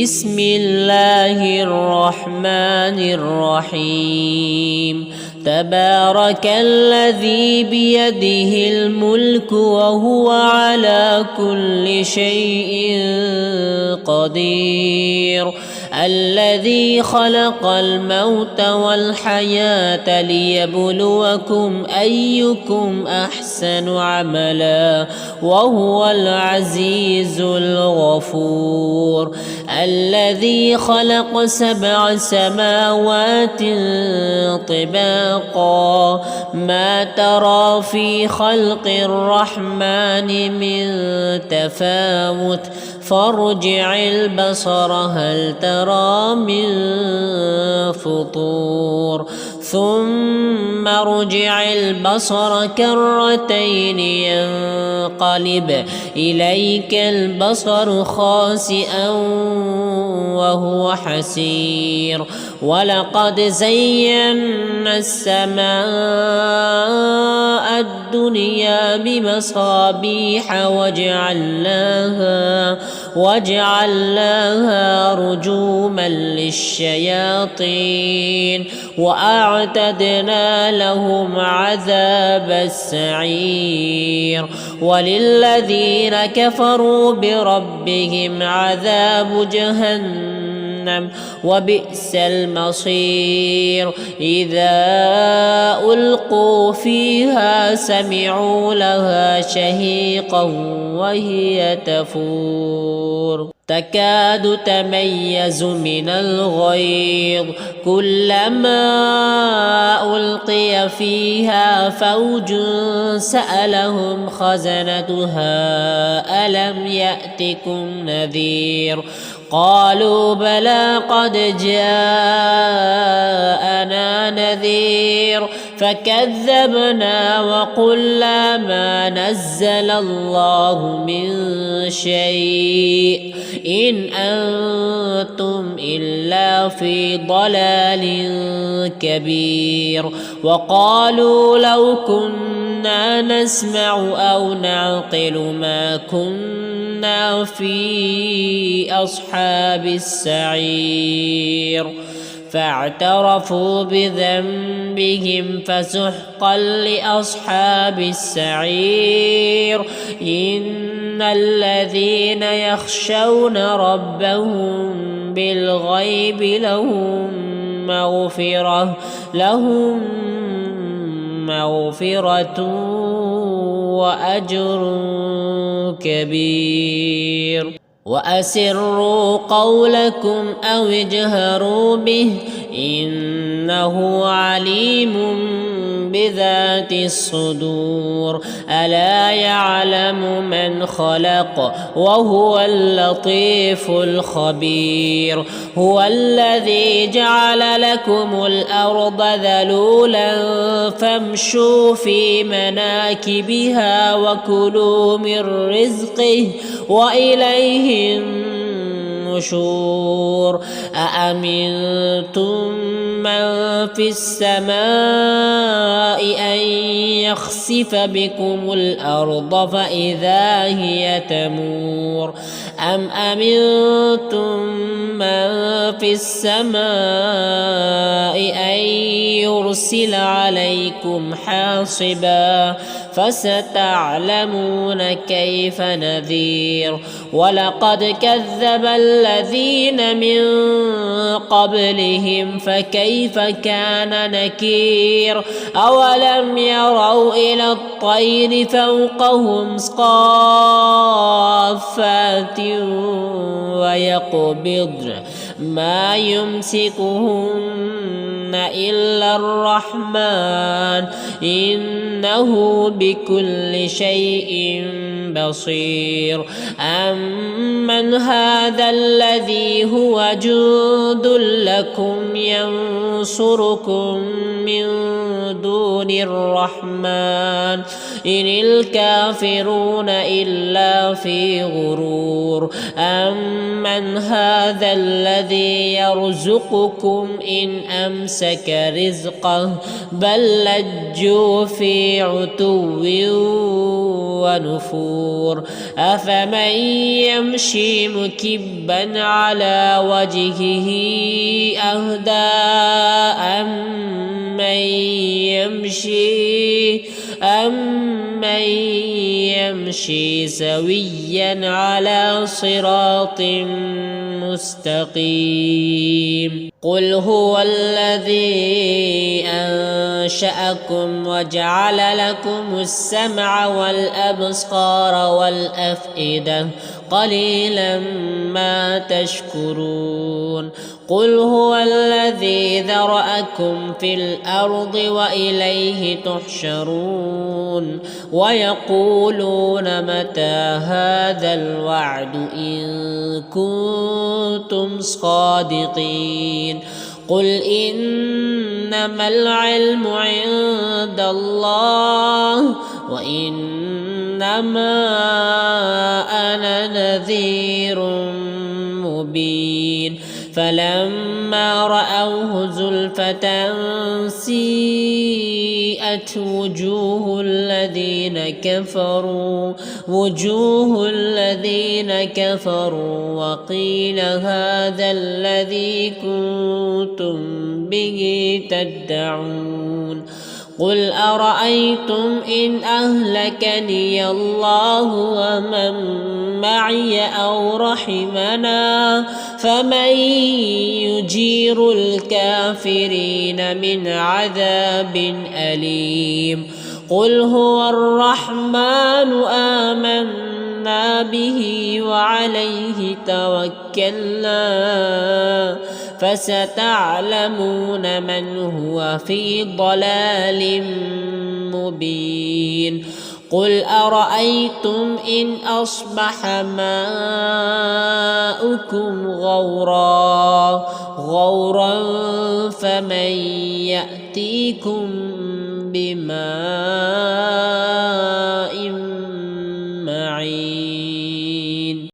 بسم الله الرحمن الرحيم تبارك الذي بيده الملك وهو على كل شيء قدير الذي خلق الموت والحياة ليبلوكم أيكم أحسن عملا وهو العزيز الغفور الذي خلق 7 سماوات طباقا ما ترى في خلق الرحمن من تفاوت فارجع البصر هل ترى من فطور ثم ارجع البصر كرتين ينقلب إليك البصر خاسئا وهو حسير ولقد زينا السماء الدنيا بمصابيح وجعلناها رجوما للشياطين وأعتدنا لهم عذاب السعير وللذين كفروا بربهم عذاب جهنم وبئس المصير إذا ألقوا فيها سمعوا لها شهيقا وهي تفور تكاد تميز من الغيظ كلما ألقي فيها فوج سألهم خزنتها ألم يأتكم نذير قالوا بلى قد جاءنا نذير فكذبنا وقلنا ما نزل الله من شيء إن أنتم إلا في ضلال كبير وقالوا لو كنا نسمع أو نعقل ما كنا في أصحاب السعير فاعترفوا بذنبهم فسحقا لأصحاب السعير إن الذين يخشون ربهم بالغيب لهم مغفرة وأجر كبير وأسروا قولكم أو اجهروا به إنه عليم بذات الصدور ألا يعلم من خلق وهو اللطيف الخبير هو الذي جعل لكم الأرض ذلولا فامشوا في مناكبها وكلوا من رزقه وإليه النشور أأمنتم من في السماء أن يخسف بكم الأرض فإذا هي تمور أم أمنتم من في السماء أن يرسل عليكم حاصبا فستعلمون كيف نذير ولقد كذب الذين من قبلهم فكيف كان نكير أولم يروا إلى الطير فوقهم صافات ويقبضن ما يمسكهن إلا الرحمن إنه بكل شيء بصير أمن هذا الذي هو جند لكم ينصركم من دون الرحمن إن الكافرون إلا في غرور أمن هذا الذي يرزقكم إن أمسك رزقه بل لجوا في عتو ونفور أفمن يمشي مكبا على وجهه أهدى أمن يمشي سويا على صراط مستقيم قل هو الذي أنشأكم وجعل لكم السمع والأبصار والأفئدة قليلا ما تشكرون قل هو الذي ذرأكم في الأرض وإليه تحشرون ويقولون متى هذا الوعد إن كنتم صادقين قل إنما العلم عند الله وإنما أنا نذير مبين فلما رأوه زلفة سيئت وجوه الذين كفروا وقيل هذا الذي كنتم به تدعون قل أرأيتم إن أهلكني الله ومن معي أو رحمنا فمن يجير الكافرين من عذاب أليم قل هو الرحمن آمنا به وعليه توكلنا فستعلمون من هو في ضلال مبين قل أرأيتم إن أصبح ماؤكم غورا فمن يأتيكم بماء